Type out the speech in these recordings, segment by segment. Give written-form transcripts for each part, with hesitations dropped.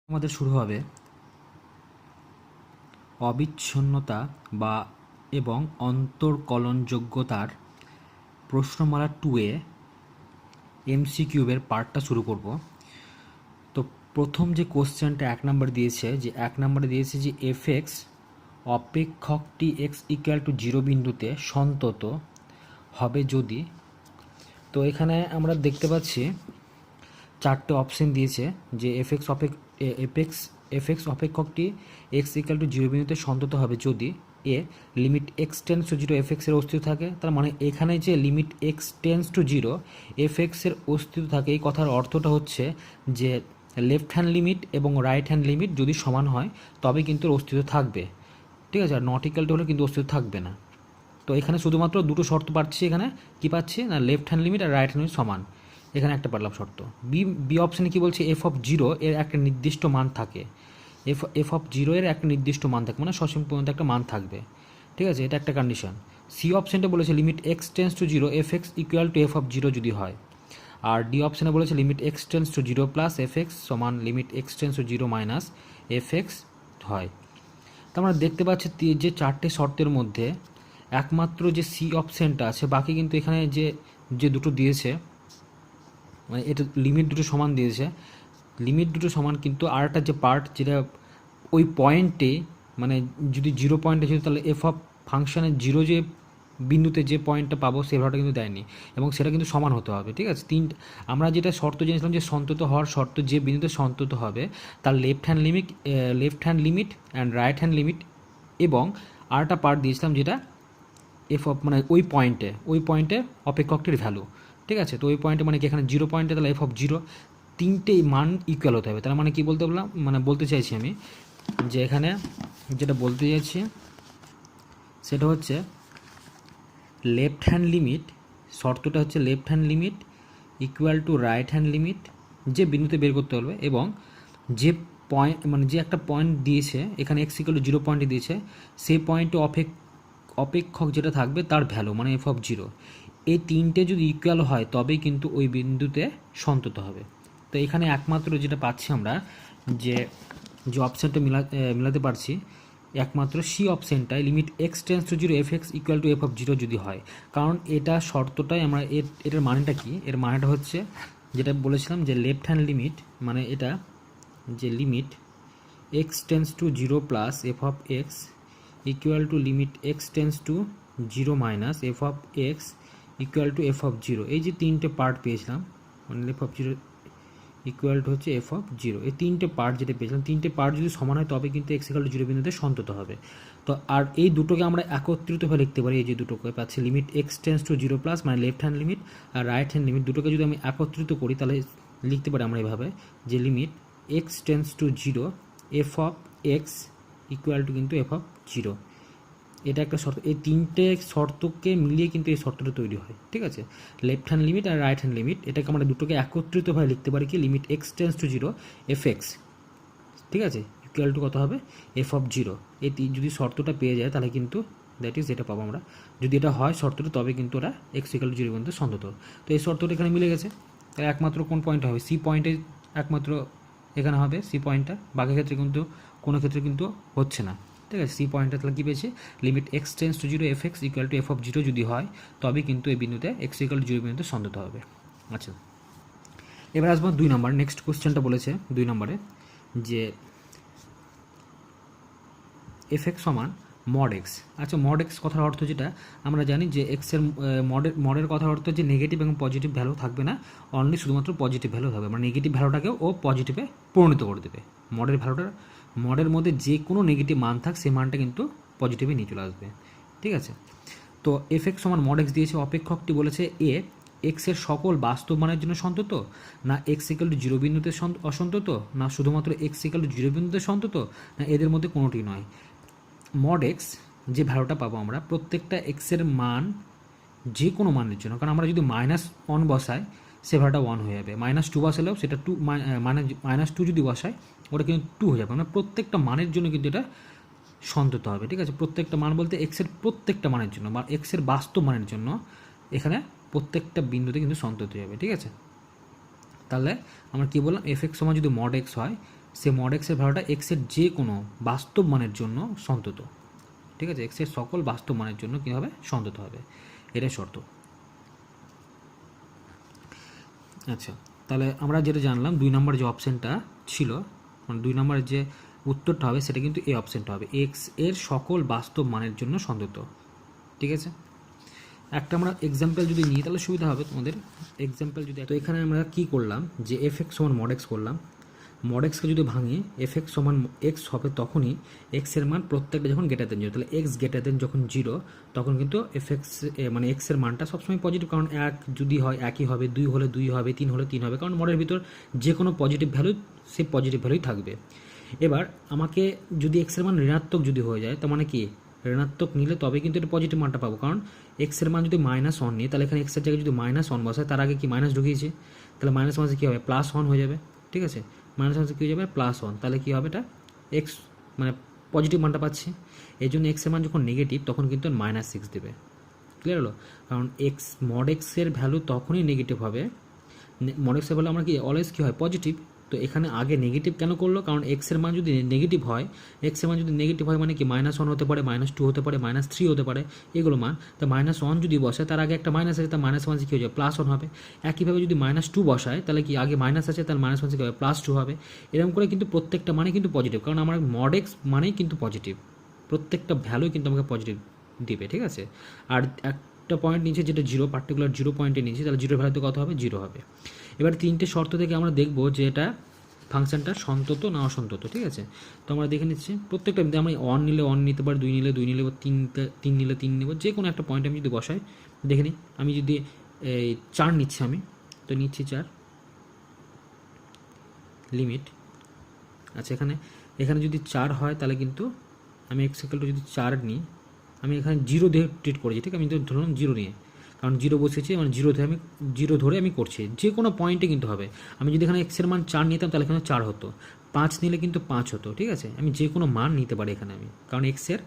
আমাদের শুরু হবে অবিচ্ছিন্নতা বা এবং অন্তর্কলনযোগ্যতার প্রশ্নমালা 2 এ এমসিকিউবের পার্টটা শুরু করব। তো প্রথম যে কোশ্চেনটা 1 নম্বর দিয়েছে, যে 1 নম্বরে দিয়েছে যে এফএক্স অপেক্ষকটি এক্স ইকুয়াল টু 0 বিন্দুতে সন্তত হবে যদি। তো এখানে আমরা দেখতে পাচ্ছি চারটে অপশন দিয়েছে যে এফএক্স অপেক্ষকটি এক্স ইকুয়াল টু 0 বিন্দুতে সন্তত হবে যদি এ লিমিট এক্স টেন্স টু 0 এফএক্সের অস্তিত্ব থাকে। তার মানে এখানে যে লিমিট এক্স টেন্স টু 0 এফএক্সের অস্তিত্ব থাকে, এই কথার অর্থটা হচ্ছে যে লেফট হ্যান্ড লিমিট এবং রাইট হ্যান্ড লিমিট যদি সমান হয় তবে কিন্তু এর অস্তিত্ব থাকবে, ঠিক আছে। আর নট ইকুয়াল টু হলে কিন্তু অস্তিত্ব থাকবে না। তো এখানে শুধুমাত্র দুটো শর্ত পাচ্ছি। এখানে কি পাচ্ছি না, লেফট হ্যান্ড লিমিট আর রাইট হ্যান্ড লিমিট সমান, এখানে একটা পারলাম শর্ত। বি অপশানে কী বলছে, এফ অফ 0 এর একটা নির্দিষ্ট মান থাকে। এফ অফ 0 এর একটা নির্দিষ্ট মান থাকে, মানে সসীম পর্যন্ত একটা মান থাকবে, ঠিক আছে, এটা একটা কন্ডিশন। সি অপশানটা বলেছে limit x tends to 0 f x equal to f of 0 যদি হয়। আর ডি অপশানে বলেছে limit x tends to 0 plus f x সমান limit x tends to 0 minus f x হয়। তো আমরা দেখতে পাচ্ছি যে চারটে শর্তের মধ্যে একমাত্র যে সি অপশানটা আছে, বাকি কিন্তু এখানে যে দুটো দিয়েছে, মানে এটা লিমিট দুটো সমান দিয়েছে, লিমিট দুটো সমান, কিন্তু আরেকটা যে পার্ট যেটা ওই পয়েন্টে, মানে যদি 0 পয়েন্টে ছিল তাহলে এফ অফ ফাংশনের 0 যে বিন্দুতে যে পয়েন্টটা পাবো সে ভাড়াটা কিন্তু দেয়নি, এবং সেটা কিন্তু সমান হতে হবে, ঠিক আছে। আমরা যেটা শর্ত জেনেছিলাম যে সন্তত হওয়ার শর্ত, যে বিন্দুতে সন্তত হবে তার left hand limit and right hand limit, এবং আরেকটা পার্ট দিয়েছিলাম যেটা এফ অফ মানে ওই পয়েন্টে অপেক্ষকটির ভ্যালু, ঠিক আছে। তো ওই পয়েন্টে মানে কি, এখানে 0 পয়েন্টে তাহলে এফ অফ 0 তিনটেই মান ইকুয়াল হতে হবে। তার মানে কি বলতে বললাম, মানে বলতে চাইছি আমি যে এখানে যেটা বলতে চাইছি সেটা হচ্ছে লেফট হ্যান্ড লিমিট, শর্তটা হচ্ছে left hand limit equal to right hand limit যে বিন্দুতে বের করতে পারবে, এবং যে পয়েন্ট মানে যে একটা পয়েন্ট দিয়েছে এখানে এক্স ইকুয়াল টু 0 পয়েন্টে দিয়েছে, সেই পয়েন্টে অপেক্ষক যেটা থাকবে তার ভ্যালু মানে এফ অফ 0, এই তিনটে যদি ইকুয়াল হয় তবেই কিন্তু ওই বিন্দুতে সন্তত হবে। তো এখানে একমাত্র যেটা পাচ্ছি আমরা, যে অপশানটা মিলাতে পারছি, একমাত্র সি অপশানটায় limit x tends to 0 f x equal to f of 0 যদি হয়। কারণ এটা শর্তটাই আমরা এটার মানেটা কি, এর মানেটা হচ্ছে যেটা বলেছিলাম যে লেফট হ্যান্ড লিমিট, মানে এটা যে limit x tends to 0 plus f of x equal to limit x tends to 0 minus f of x equal to f of 0, এই যে তিনটে পার্ট পেয়েছিলাম, মানে এফ অফ 0 ইকুয়াল টু হচ্ছে এফ অফ 0, এই তিনটে পার্ট যেটা পেয়েছিলাম, তিনটে পার্ট যদি সমান হয় তবে কিন্তু এক্স ইকুয়াল টু 0 বিন্দুতে সন্তত হবে। তো আর এই দুটোকে আমরা একত্রিতভাবে লিখতে পারি, এই যে দুটোকে পাচ্ছি limit x tends to 0 plus মানে লেফট হ্যান্ড লিমিট আর রাইট হ্যান্ড লিমিট, দুটোকে যদি আমি একত্রিত করি তাহলে লিখতে পারি আমরা এভাবে যে limit x tends to 0 F of x equal two কিন্তু এফ অফ 0, এটা একটা শর্ত। এই তিনটে শর্তকে মিলিয়ে কিন্তু এই শর্তটা তৈরি হয়, ঠিক আছে। লেফট হ্যান্ড লিমিট আর রাইট হ্যান্ড লিমিট, এটাকে আমরা দুটোকে একত্রিতভাবে লিখতে পারি কি limit x tends to 0 f x, ঠিক আছে, ইকুয়াল টু কত হবে এফ অফ 0। এই যদি শর্তটা পেয়ে যায় তাহলে কিন্তু দ্যাট ইজ যেটা পাবো আমরা, যদি এটা হয় শর্তটা তবে কিন্তু ওরা এক্স ইকুয়াল টু 0 পর্যন্ত সন্তত। তো এই শর্তটা এখানে মিলে গেছে, তাহলে একমাত্র কোন পয়েন্টে হবে, সি পয়েন্টে একমাত্র এখানে হবে সি পয়েন্টটা, বাকি ক্ষেত্রে কিন্তু কোনো ক্ষেত্রে কিন্তু হচ্ছে না, ঠিক আছে। সি পয়েন্টটা তাহলে কী পেয়েছে, limit x tends to 0 f x equal to f of 0 যদি হয় তবে কিন্তু এই বিন্দুতে এক্স ইকুয়াল টু 0 বিন্দুতে সন্তত হবে। আচ্ছা, এবার আসবো 2 নম্বর। নেক্সট কোশ্চেনটা বলেছে 2 নম্বরে যে এফ এক্স সমান মড এক্স। আচ্ছা, মড এক্স কথার অর্থ যেটা আমরা জানি যে এক্সের মডের কথার অর্থ যে নেগেটিভ এবং পজিটিভ ভ্যালু থাকবে না, অনলি শুধুমাত্র পজিটিভ ভ্যালু থাকবে, মানে নেগেটিভ ভ্যালুটাকেও ও পজিটিভে পরিণত করে দেবে। মডের মধ্যে যে কোনো নেগেটিভ মান থাক সেই মানটা কিন্তু পজিটিভে নিয়ে চলে আসবে, ঠিক আছে। তো এফ এক্স সমান মড এক্স দিয়েছে, অপেক্ষকটি বলেছে এ এক্সের সকল বাস্তব মানের জন্য সন্তত, না এক্স ইকুয়াল টু 0 বিন্দুতে অসন্তত, না শুধুমাত্র এক্স ইকুয়াল টু 0 বিন্দুতে সন্তত, না এদের মধ্যে কোনোটি নয়। মড এক্স যে ভ্যালুটা পাবো আমরা, প্রত্যেকটা এক্সের মান যে কোনো মানের জন্য, কারণ আমরা যদি -1 বসাই সে ভ্যালুটা 1 হয়ে যাবে, -2 বসালেও সেটা 2, মানে -2 যদি বসাই ওটা কিন্তু 2 হয়ে যাবে, মানে প্রত্যেকটা মানের জন্য কিন্তু এটা সন্তত হবে, ঠিক আছে। প্রত্যেকটা মান বলতে এক্সের প্রত্যেকটা মানের জন্য বা এক্সের বাস্তব মানের জন্য এখানে প্রত্যেকটা বিন্দুতে কিন্তু সন্তত হয়ে যাবে, ঠিক আছে। তাহলে আমরা কী বললাম, এফ এক্স সমান যদি মড এক্স হয় সে মড এক্সের ভ্যালুটা এক্সের যে কোনো বাস্তব মানের জন্য সন্তত, ঠিক আছে, এক্সের সকল বাস্তব মানের জন্য কী হবে, সন্তত হবে, এটাই শর্ত। আচ্ছা, তাহলে আমরা যেটা জানলাম 2 নম্বর যে অপশানটা ছিল, মানে 2 নম্বরের যে উত্তরটা হবে সেটা কিন্তু এই অপশানটা হবে, এক্স এর সকল বাস্তব মানের জন্য সন্তত, ঠিক আছে। একটা আমরা এক্সাম্পল যদি নিই তাহলে সুবিধা হবে তোমাদের। এক্সাম্পল যদি, তো এখানে আমরা কি করলাম যে এফ এক্স সমান মড এক্স করলাম, মড এক্সকে যদি ভাঙি এফ এক্স সমান এক্স হবে তখনই এক্সের মান প্রত্যেকটা যখন গ্রেটার দেন জিরো, তাহলে এক্স গ্রেটার দেন যখন জিরো তখন কিন্তু এফ এক্স মানে এক্সের মানটা সবসময় পজিটিভ, কারণ এক যদি হয় একই হবে, 2 হলে 2 হবে, 3 হলে 3 হবে, কারণ মডের ভিতর যে কোনো পজিটিভ ভ্যালু সে পজিটিভ ভ্যালুই থাকবে। এবার আমাকে যদি এক্সের মান ঋণাত্মক যদি হয়ে যায়, তার মানে কি ঋণাত্মক নিলে তবে কিন্তু এটা পজিটিভ মানটা পাবো, কারণ এক্সের মান যদি -1 নিই তাহলে এখানে এক্সের জায়গায় যদি -1 বসায়, তার আগে কি মাইনাস ঢুকিয়েছে, তাহলে মাইনাস মাসে কী হবে, +1 হয়ে যাবে, ঠিক আছে, মাইনাস মাসে কী হয়ে যাবে, +1, তাহলে কী হবে, এটা এক্স মানে পজিটিভ মানটা পাচ্ছি। এই জন্য এক্সের মান যখন নেগেটিভ তখন কিন্তু -6 দেবে, ক্লিয়ার হলো, কারণ এক্স মড এক্সের ভ্যালু তখনই নেগেটিভ হবে, মড এক্সের ভ্যালু আমরা কি অলওয়েজ কী হয়, পজিটিভ। তো এখানে আগে নেগেটিভ কেন করলো, কারণ এক্সের মান যদি নেগেটিভ হয়, এক্সের মান যদি নেগেটিভ হয় মানে কি -1 হতে পারে, -2 হতে পারে, -3 হতে পারে, এগুলো মান। তো -1 যদি বসে তার আগে একটা মাইনাস আছে, তার মাইনাস মাঝে কী হয়ে যাবে, +1 হবে। একইভাবে যদি -2 বসায় তাহলে কি আগে মাইনাস আছে, তার মাইনাস মাঝে কী হবে, +2 হবে। এরকম করে কিন্তু প্রত্যেকটা মানে কিন্তু পজিটিভ, কারণ আমার মড এক্স মানেই কিন্তু পজিটিভ, প্রত্যেকটা ভ্যালুই কিন্তু আমাকে পজিটিভ দিবে, ঠিক আছে। আর একটা পয়েন্ট নিচে যেটা জিরো, পার্টিকুলার 0 পয়েন্টে নিচে, তাহলে জিরো ভ্যালুতে কত হবে, 0 হবে। এবার 3টে শর্ত থেকে আমরা দেখব যে এটা ফাংশনটা সন্তত না অসন্তত, ঠিক আছে। তো আমরা দেখে নিচ্ছি প্রত্যেকটা, আমি 1 নিলে 1 নিতে পারি, 2 নিলে 2 নিলে, 3 নিলে 3 নেব, যে কোনো একটা পয়েন্ট আমি যদি বসাই, দেখে নিই। আমি যদি এই 4 নিচ্ছি, আমি তো নিচ্ছি 4 লিমিট। আচ্ছা, এখানে যদি 4 হয় তাহলে কিন্তু আমি এক্স ইকুয়াল টু যদি 4 নিই, আমি এখানে 0 দিয়ে ট্রিট করেছি, ঠিক আছে, আমি ধরুন 0 নিয়ে, কারণ 0 বসেছি, মানে 0 ধরে আমি করছি, যে কোনো পয়েন্টে কিন্তু হবে। আমি যদি এখানে এক্সের মান 4 নিতাম তাহলে এখানে 4 হতো, 5 নিলে কিন্তু 5 হতো, ঠিক আছে। আমি যে কোনো মান নিতে পারি এখানে, আমি কারণ এক্সের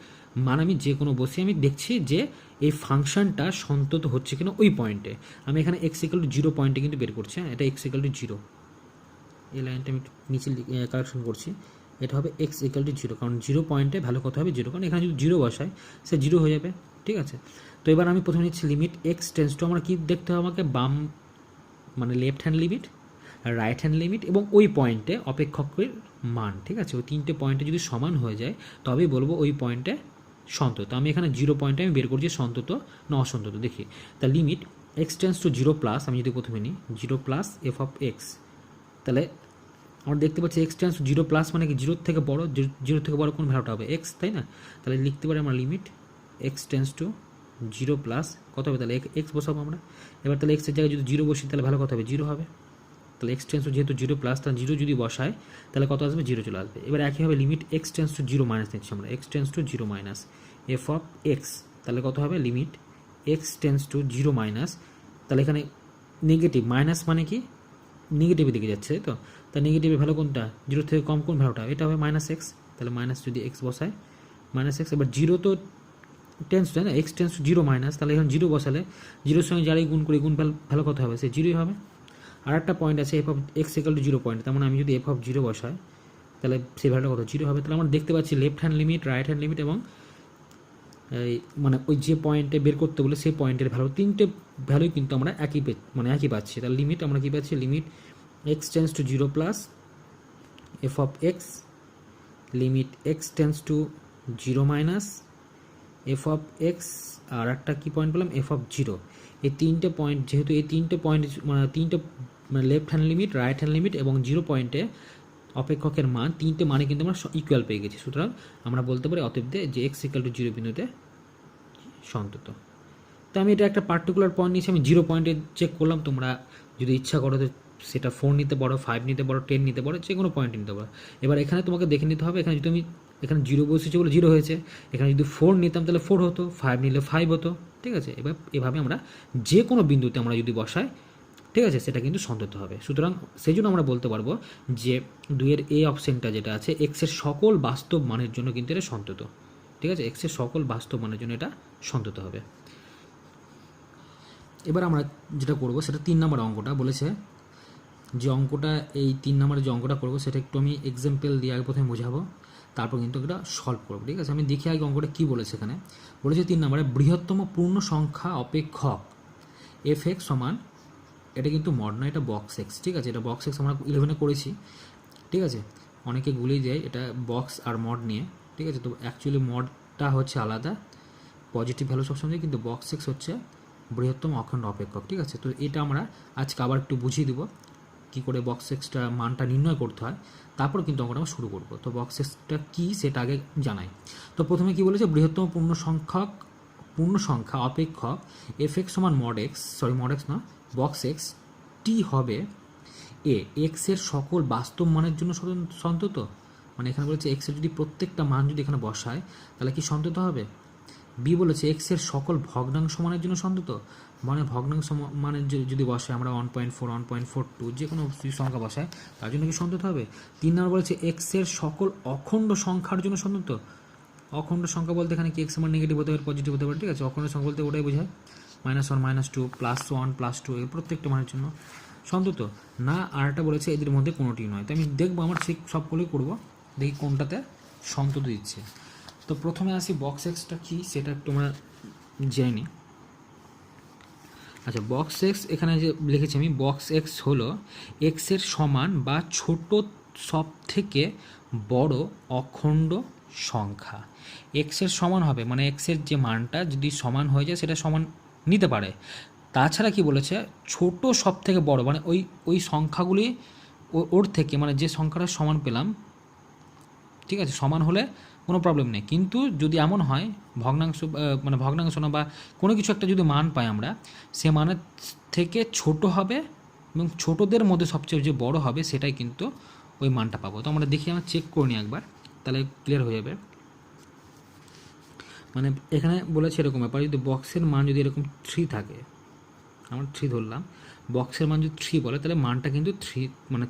মান আমি যে কোনো বসে আমি দেখছি যে এই ফাংশনটা সন্তত হচ্ছে কিনা ওই পয়েন্টে। আমি এখানে এক্স ইকুয়াল টু 0 পয়েন্টে কিন্তু বের করছি, হ্যাঁ, এটা এক্স ইকুয়াল টু 0, এই লাইনটা আমি নিচে কারেকশন করছি, এটা হবে এক্স ইকুয়াল টু 0, কারণ 0 পয়েন্টে ভ্যালু কত হবে, 0, কারণ এখানে যদি 0 বসায় সে 0 হয়ে যাবে, ঠিক আছে। তো এবার আমি প্রথমে নিচ্ছি লিমিট এক্স টেন্স টু, আমরা কি দেখতে হবে আমাকে, বাম মানে left hand limit, right hand limit এবং ওই পয়েন্টে অপেক্ষকের মান, ঠিক আছে, ওই 3টে পয়েন্টে যদি সমান হয়ে যায় তবেই বলবো ওই পয়েন্টে সন্তত। আমি এখানে 0 পয়েন্টে আমি বের করছি সন্তত না অসন্তত, দেখি। তা limit x tends to 0 plus, আমি যদি প্রথমে নিই 0 প্লাস এফ অফ এক্স, তাহলে আমরা দেখতে পাচ্ছি এক্স টেন্স টু 0 প্লাস মানে কি 0 থেকে বড়, 0 থেকে বড় কোন ভ্যালুটা হবে, এক্স, তাই না। তাহলে লিখতে পারি আমরা limit x tends to 0 plus কত হবে, তাহলে এক্স বসাবো আমরা। এবার তাহলে এক্সের জায়গায় যদি 0 বসি তাহলে ভ্যালু কত হবে, 0 হবে। তাহলে এক্স টেন্স টু যেহেতু 0 প্লাস, তাহলে 0 যদি বসায় তাহলে কত আসবে, 0 চলে আসবে। এবার একইভাবে limit x tends to 0 minus নিচ্ছি আমরা, x tends to 0 minus f of x, তাহলে কত হবে, limit x tends to 0 minus, তাহলে এখানে নেগেটিভ, মাইনাস মানে কি নেগেটিভের দিকে যাচ্ছে, তাই তো। তা নেগেটিভের ভ্যালু কোনটা, 0 থেকে কম কোন ভ্যালুটা, এটা হবে -x, তাহলে মাইনাস যদি এক্স বসায় -x, এবার 0 তো টেন্স তাই না, এক্স টেন্স টু 0 মাইনাস, তাহলে এখন 0 বসালে 0-এর সঙ্গে যারাই গুণ করি গুণ ভ্যালু কত হবে, সে 0ই হবে। আর একটা পয়েন্ট আছে F of x equal to 0 point, তার মানে আমি যদি এফ অফ 0 বসাই তাহলে সেই ভ্যালুটা কত, 0 হবে। তাহলে আমরা দেখতে পাচ্ছি left hand limit, right hand limit এবং এই মানে ওই যে পয়েন্টে বের করতে বলে সেই পয়েন্টের ভ্যালু, 3টে ভ্যালুই কিন্তু আমরা একই পাচ্ছি। তাহলে লিমিট আমরা কী পাচ্ছি, limit x tends to 0 plus f of x, limit x tends to 0 minus f of x, আর একটা কী পয়েন্ট পেলাম, এফ অফ 0। এই 3টে পয়েন্ট, যেহেতু এই 3টে পয়েন্ট মানে 3টে মানে left hand limit, right hand limit এবং 0 পয়েন্টে অপেক্ষকের মান, 3টে মানে কিন্তু আমরা ইকুয়াল পেয়ে গেছি। সুতরাং আমরা বলতে পারি অতএব যে এক্স ইকুয়াল টু 0 বিন্দুতে সন্তত। তো আমি এটা একটা পার্টিকুলার পয়েন্ট নিয়েছি, আমি 0 পয়েন্টে চেক করলাম, তোমরা যদি ইচ্ছা করো তো সেটা 4 নিতে পারো, 5 নিতে পারো, 10 নিতে পারো, যে কোনো পয়েন্ট নিতে পারো। এবার এখানে তোমাকে দেখে নিতে হবে, এখানে যদি আমি এখানে 0 বসেছি বলে 0 হয়েছে, এখানে যদি 4 নিতাম তাহলে 4 হতো, 5 নিলে 5 হতো, ঠিক আছে। এবার এভাবে আমরা যে কোনো বিন্দুতে আমরা যদি বসাই, ঠিক আছে, সেটা কিন্তু সন্তত হবে। সুতরাং সেই জন্য আমরা বলতে পারবো যে 2-এর এই অপশানটা যেটা আছে এক্সের সকল বাস্তব মানের জন্য কিন্তু এটা সন্তত, ঠিক আছে, এক্সের সকল বাস্তব মানের জন্য এটা সন্তত হবে। এবার আমরা যেটা করব সেটা 3 নম্বর অঙ্কটা বলেছে যে অঙ্কটা এই 3 নম্বরে যে অঙ্কটা করবো সেটা একটু আমি এক্সাম্পল দিয়ে আগে প্রথমে বোঝাবো, তারপর কিন্তু এটা সলভ করবো। ঠিক আছে, আমি দেখি আগে অঙ্কটা কী বলেছে। এখানে বলেছে 3 নম্বরে বৃহত্তম পূর্ণ সংখ্যা অপেক্ষক এফ এক্স সমান, এটা কিন্তু মড না, এটা বক্স এক্স। ঠিক আছে, এটা বক্স এক্স আমরা 11-এ করেছি। ঠিক আছে, অনেকে ভুলেই যায় এটা বক্স আর মড নিয়ে। ঠিক আছে, তো অ্যাকচুয়ালি মডটা হচ্ছে আলাদা, পজিটিভ ভ্যালু সবসময়, কিন্তু বক্স এক্স হচ্ছে বৃহত্তম অখণ্ড অপেক্ষক। ঠিক আছে, তো এটা আমরা আজকে আবার একটু বুঝিয়ে দেবো কী করে বক্স এক্সটা মানটা নির্ণয় করতে হয়, তারপর কিন্তু অঙ্কটা আমরা শুরু করবো। তো বক্স এক্সটা কী সেটা আগে জানাই। তো প্রথমে কি বলেছে, বৃহত্তম পূর্ণ সংখ্যা অপেক্ষক এফ এক্স সমান মড এক্স না, বক্স এক্স টি হবে এক্স এর সকল বাস্তব মানের জন্য সন্তত। মানে এখানে বলেছে এক্স এর যদি প্রত্যেকটা মান যদি এখানে বসায় তাহলে কি সন্তত হবে। বি বলেছে এক্স এর সকল ভগ্নাংশ মানের জন্য সন্তত, মানে ভগ্নাংশ মানের যদি বসায় আমরা 1.4 1.42 যে কোনো সংখ্যা বসায় তার জন্য কি সন্তত হবে। 3 নম্বর বলেছে এক্স এর সকল অখণ্ড সংখ্যার জন্য সন্তত। অখণ্ড সংখ্যা বলতে এখানে কি এক্স মান নেগেটিভ হতে পারে, পজিটিভ হতে পারে। ঠিক আছে, অখণ্ড সংখ্যা বলতে ওটাই বোঝায় -1 -2 +1 +2 এর প্রত্যেকটা মানের জন্য সন্তত না। আরটা বলেছে এদের মধ্যে কোনোটি নয়। তো আমি দেখবো আমার ঠিক সবগুলোই করবো, দেখি কোনটাতে সন্তত দিচ্ছে। তো প্রথমে আসি বক্স এক্সটা কী সেটা একটু আমরা জেনে নিই। আচ্ছা, বক্স এক্স এখানে যে লিখেছি আমি, বক্স এক্স হলো এক্সের সমান বা ছোট সব থেকে বড় অখণ্ড সংখ্যা। এক্সের সমান হবে মানে এক্সের যে মানটা যদি সমান হয়ে যায় সেটা সমান নিতে পারে। তাছাড়া কি বলেছে, ছোট সব থেকে বড় মানে ওই সংখ্যাগুলি ওর থেকে, মানে যে সংখ্যাটা সমান পেলাম, ঠিক আছে, সমান হলে কোনো প্রবলেম নেই। কিন্তু যদি এমন হয় ভগ্নাংশ না বা কোনো কিছু একটা যদি মান পাই আমরা, সে মানের থেকে ছোট হবে এবং ছোটদের মধ্যে সবচেয়ে যে বড় হবে সেটাই কিন্তু ওই মানটা পাবো। তো আমরা দেখি, আমরা চেক করে নিই একবার, তাহলে ক্লিয়ার হয়ে যাবে। মানে এখানে বলেছে এরকম ব্যাপার, যদি বক্সের মান যদি এরকম 3 থাকে, আমরা 3 ধরলাম, বক্সের মান যদি 3 বলে তাহলে মানটা কিন্তু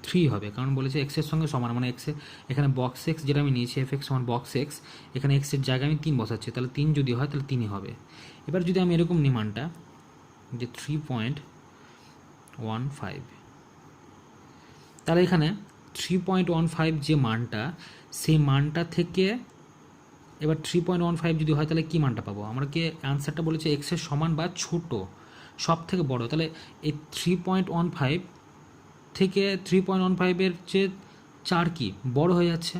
3 হবে, কারণ বলেছে এক্সের সঙ্গে সমান, মানে এক্সের এখানে বক্স এক্স যেটা আমি নিয়েছি এফ এক্স সমান বক্স এক্স, এখানে এক্সের জায়গায় আমি 3 বসাচ্ছি, তাহলে 3 যদি হয় তাহলে 3ই হবে। এবার যদি আমি এরকম নিই মানটা যে 3.15, তাহলে এখানে 3.15 যে মানটা, সেই মানটা থেকে এবার 3.15 যদি হয় তাহলে কী মানটা পাবো আমরা, কি অ্যান্সারটা বলেছে এক্সের সমান বা ছোট সব থেকে বড়, তাহলে এই 3.15 থেকে 3.15-এর যে 4 কি বড় হয়ে যাচ্ছে,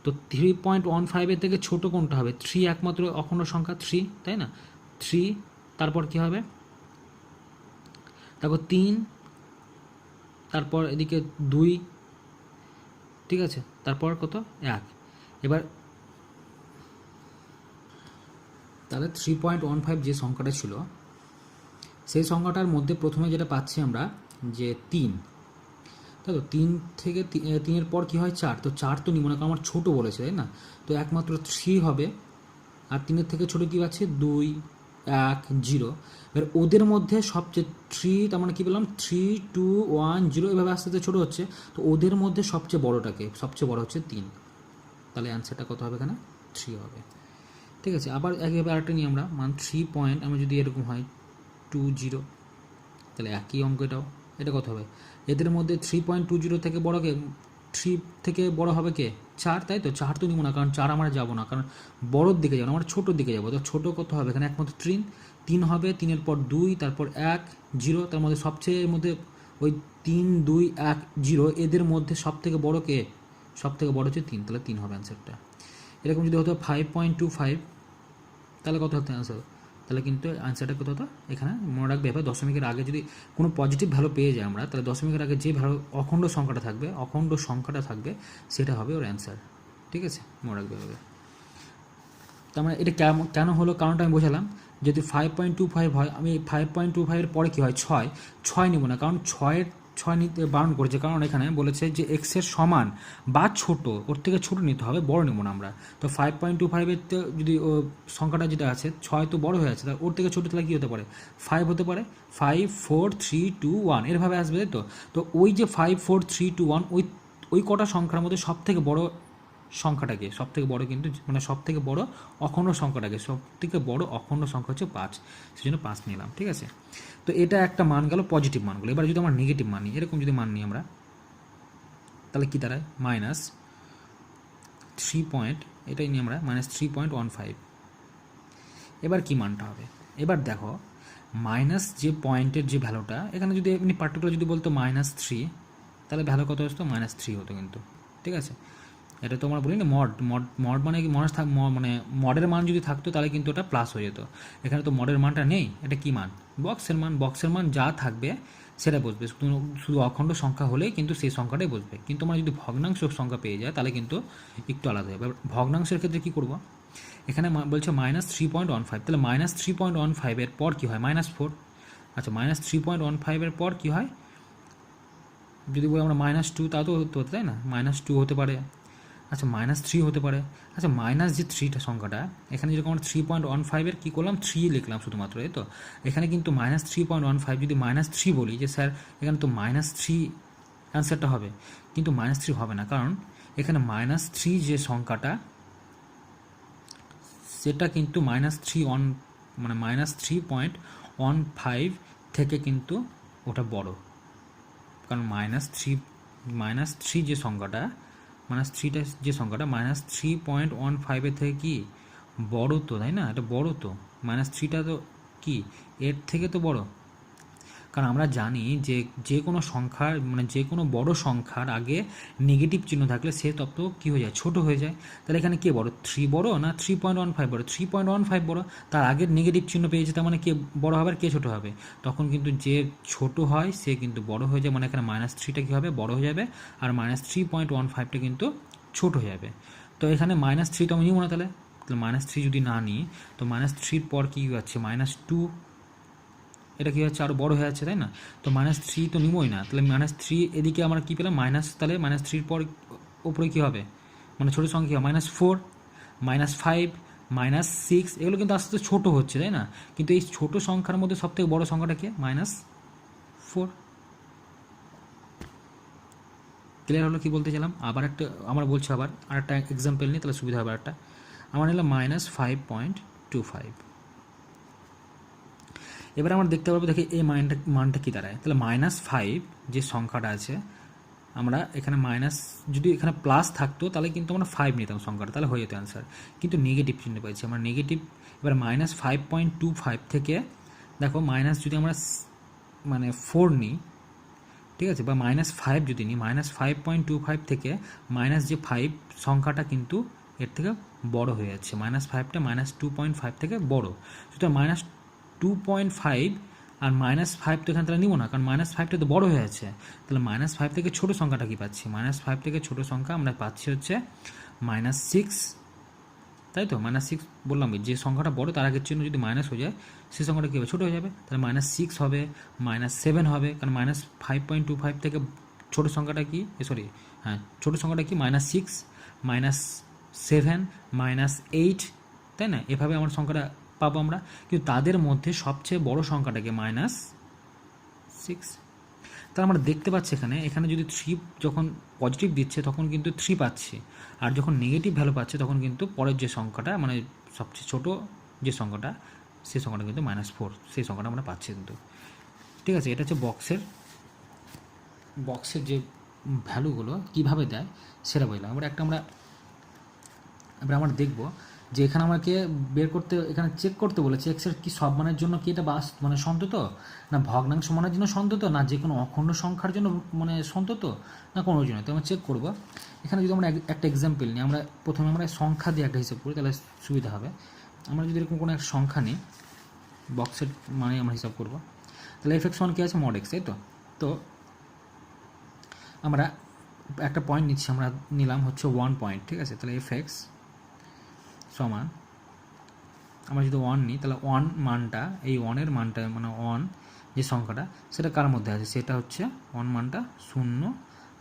তো 3.15-এর থেকে ছোট কোনটা হবে, 3 একমাত্র অখণ্ড সংখ্যা 3, তাই না, 3 তারপর কি হবে, তারপর 3, তারপর এদিকে 2, ঠিক আছে, তারপর কত 1। এবার তাহলে 3.15 যে সংখ্যাটা ছিল সেই সংখ্যাটার মধ্যে প্রথমে যেটা পাচ্ছি আমরা যে 3, তাই তো 3 থেকে 3-এর পর কী হয় 4, তো 4 তো নিব না কারণ আমার ছোটো বলেছে, তাই না, তো একমাত্র 3 হবে। আর 3-এর থেকে ছোটো কী পাচ্ছি 2, 1, 0। এবার ওদের মধ্যে সবচেয়ে 3, তার মানে কী বললাম 3, 2, 1, 0 এভাবে আস্তে আস্তে ছোটো হচ্ছে, তো ওদের মধ্যে সবচেয়ে বড়োটাকে, সবচেয়ে বড়ো হচ্ছে 3, তাহলে অ্যান্সারটা কত হবে এখানে 3 হবে। ঠিক আছে, আবার একইভাবে আরেকটা নিই আমরা, মান 3 পয়েন্ট আমি যদি এরকম হয় 20, তাহলে একই অঙ্ক এটা কত হবে, এদের মধ্যে 3.20 থেকে বড় কে, 3 থেকে বড় হবে কে 4, তাই তো 4 তো নিব না কারণ 4 আমরা যাবো না, কারণ বড়োর দিকে যাবো না, আমরা ছোটোর দিকে যাবো। তো ছোটো কত হবে এখানে, একমাত্র 3 হবে, 3-এর পর 2, তারপর 1, 0, তার মধ্যে সবচেয়ে মধ্যে ওই 3, 2, 1, 0 এদের মধ্যে সব থেকে বড় কে, সব থেকে বড় হচ্ছে 3, তাহলে 3 হবে অ্যান্সারটা। এরকম যদি হতো 5.25 তাহলে কত হতো অ্যান্সার, তাহলে কিন্তু আনসারটা কত হতো, এখানে মনে রাখবে এবার দশমিকের আগে যদি কোনো পজিটিভ ভ্যালু পেয়ে যায় আমরা, তাহলে দশমিকের আগে যে ভ্যালু অখণ্ড সংখ্যাটা থাকবে সেটা হবে ওর অ্যান্সার। ঠিক আছে, মনে রাখবে হবে। তার মানে এটা কেন হলো কারণটা আমি বোঝালাম। যদি 5.25 হয়, আমি 5.25-এর পরে কী হয় 6 নেব না, কারণ 6 নিতে বারণ করেছে, কারণ এখানে বলেছে যে এক্সের সমান বা ছোট, ওর থেকে ছোট নিতে হবে, বড় নেব না আমরা। তো 5.25-এর তো যদি সংখ্যাটা যেটা আছে 6 তো বড় হয়ে আছে, তাহলে ওর থেকে ছোটো তাহলে কী হতে পারে 5 হতে পারে, 5, 4, 3, 2, 1 এরভাবে আসবে, তাই তো ওই যে 5, 4, 3, 2, 1 ওই কটা সংখ্যার মধ্যে সব থেকে বড় সংখ্যাটাকে, সবথেকে বড় কিন্তু মানে সবথেকে বড় অখণ্ড সংখ্যাটাকে, সবথেকে বড় অখণ্ড সংখ্যা হচ্ছে 5, সেই জন্য 5 নিলাম। ঠিক আছে, তো এটা একটা মান গেল, পজিটিভ মানগুলো। এবার যদি আমরা নেগেটিভ মান নিই, এরকম যদি মান নিই আমরা, তাহলে কী দাঁড়ায়, -3 এটাই নিই আমরা, -3.15। এবার কি মানটা হবে, এবার দেখো মাইনাস যে পয়েন্টের যে ভ্যালুটা, এখানে যদি এমনি পার্টিকুলার যদি বলতো -3, তাহলে ভ্যালু কত আসতো, -3 হতো কিন্তু। ঠিক আছে, এটা তো আমরা বলি না মড মানে কি, মানে মডের মান যদি থাকতো তাহলে কিন্তু ওটা প্লাস হয়ে যেত। এখানে তো মডের মানটা নেই, এটা কি মান, বক্সের মান যা থাকবে সেটা বসবে, শুধু অখণ্ড সংখ্যা হলেই কিন্তু সেই সংখ্যাটাই বসবে। কিন্তু আমরা যদি ভগ্নাংশ সংখ্যা পেয়ে যাই তাহলে কিন্তু একটু আলাদা হবে। ভগ্নাংশের ক্ষেত্রে কী করবো, এখানে বলছে -3.15, তাহলে -3.15 এর পর কী হয়, -4। আচ্ছা, -3.15 এর পর কী হয়, যদি বলি আমরা -2, তা তো হতে হতে, তাই না, -2 হতে পারে, আচ্ছা -3 হতে পারে। আচ্ছা মাইনাস যে 3টা সংখ্যাটা, এখানে যেরকম আমরা 3.15 কী করলাম, 3 লিখলাম শুধুমাত্র, এই তো এখানে কিন্তু -3.15 যদি -3 বলি যে স্যার এখানে তো -3 অ্যান্সারটা হবে, কিন্তু -3 হবে না, কারণ এখানে -3 যে সংখ্যাটা সেটা কিন্তু -3.15 থেকে কিন্তু ওটা বড়, কারণ -3 যে সংখ্যাটা, যে সংখ্যাটা -3.15 থেকে কি বড় তো, তাই না, এটা বড় তো, -3টা তো কি এর থেকে তো বড়। কারণ আমরা জানি যে যে কোনো সংখ্যার মানে যে কোনো বড় সংখ্যার আগে নেগেটিভ চিহ্ন থাকলে সে তত কী হয়ে যায়, ছোট হয়ে যায়। তাহলে এখানে কে বড়, 3 বড় না 3.15 বড়, 3.15 বড়, তার আগের নেগেটিভ চিহ্ন পেয়েছে, তার মানে কে বড় হবে আর কে ছোট হবে, তখন কিন্তু যে ছোট হয় সে কিন্তু বড় হয়ে যায়, মানে এখানে -3টা কী হবে, বড় হয়ে যাবে, আর -3.15টা কিন্তু ছোট হয়ে যাবে। তো এখানে -3টা আমি নিব না, তাহলে -3 যদি না নিই তো -3 পর কী যাচ্ছে, -2, এটা কী হচ্ছে, আরও বড় হয়ে যাচ্ছে, তাই না, তো -3 তো নিবই না, তাহলে -3 এদিকে আমরা কী পেলাম, তাহলে -3 পর ওপরে কী হবে, মানে ছোটো সংখ্যা -4, -5, -6, এগুলো কিন্তু আস্তে আস্তে ছোটো হচ্ছে, তাই না, কিন্তু এই ছোটো সংখ্যার মধ্যে সবথেকে বড় সংখ্যাটা কি, -4। ক্লিয়ার হলো কী বলতে চাইলাম। আবার একটা আমরা বলছি, আবার আরেকটা এক্সাম্পল নিই, তাহলে সুবিধা হবে। একটা আমার নিলাম -5.25। এবার আমরা দেখতে পারবো, দেখি এই মানটা কী দাঁড়ায়, তাহলে -5 যে সংখ্যাটা আছে, আমরা এখানে যদি এখানে প্লাস থাকতো তাহলে কিন্তু আমরা 5 নিতাম সংখ্যাটা, তাহলে হয়ে যেত অ্যান্সার, কিন্তু নেগেটিভ চিহ্ন পাইছি আমরা, নেগেটিভ। এবার -5.25 থেকে দেখো যদি আমরা মানে 4 নিই, ঠিক আছে, বা -5 যদি নিই, -5.25 থেকে যে 5 সংখ্যাটা কিন্তু এর থেকে বড় হয়ে যাচ্ছে, -5টা -2.5 থেকে বড়, সুতরাং -2.5 আর -5 তো এখানে তাহলে নিব না, কারণ -5টা তো বড় হয়ে আছে, তাহলে -5 থেকে ছোট সংখ্যাটা কি পাচ্ছি, -5 থেকে ছোট সংখ্যা আমরা পাচ্ছি হচ্ছে -6, তাই তো, -6 বললাম, যে সংখ্যাটা বড় তার আগের চিহ্ন যদি মাইনাস হয়ে যায় সেই সংখ্যাটা কী হবে, ছোটো হয়ে যাবে, তাহলে -6 হবে, -7 হবে, কারণ -5.25 থেকে ছোটো সংখ্যাটা কি, হ্যাঁ ছোটো সংখ্যাটা কি, -6, -7, -8, তাই না, এভাবে আমার সংখ্যাটা পাবো আমরা, কিন্তু তাদের মধ্যে সবচেয়ে বড় সংখ্যাটাকে -6। তাহলে আমরা দেখতে পাচ্ছি এখানে যদি 3 যখন পজিটিভ দিচ্ছে তখন কিন্তু 3 পাচ্ছি, আর যখন নেগেটিভ ভ্যালু পাচ্ছে তখন কিন্তু পরের যে সংখ্যাটা মানে সবচেয়ে ছোট যে সংখ্যাটা সেই সংখ্যাটা কিন্তু -4, সেই সংখ্যাটা আমরা পাচ্ছি কিন্তু। ঠিক আছে, এটা হচ্ছে বক্সের যে ভ্যালুগুলো কীভাবে দেয় সেটা বললাম। এবার আমরা দেখব যে এখানে আমাকে এখানে চেক করতে বলেছে এক্সের কি সব মানের জন্য কি এটা মানে সন্তত, না ভগ্নাংশ মানের জন্য সন্তত, না যে কোনো অখণ্ড সংখ্যার জন্য মানে সন্তত, না কোনো জন্য। তো আমরা চেক করব। এখানে যদি আমরা একটা এক্সাম্পল নিই, আমরা প্রথমে আমরা সংখ্যা দিয়ে একটা হিসাব করি, তাহলে সুবিধা হবে। আমরা যদি এরকম কোনো একটা সংখ্যা নিই, বক্সের মানে আমরা হিসাব করব, তাহলে f(x1) কী আছে, mod x, তাই তো। তো আমরা একটা পয়েন্ট নিচ্ছি, আমরা নিলাম হচ্ছে 1 পয়েন্ট, ঠিক আছে, তাহলে f(x) সমান, আমরা যদি 1 নিই তাহলে 1 মানটা, এই 1-এর মানটা মানে 1 যে সংখ্যাটা সেটা কার মধ্যে আছে, সেটা হচ্ছে 1 মানটা 0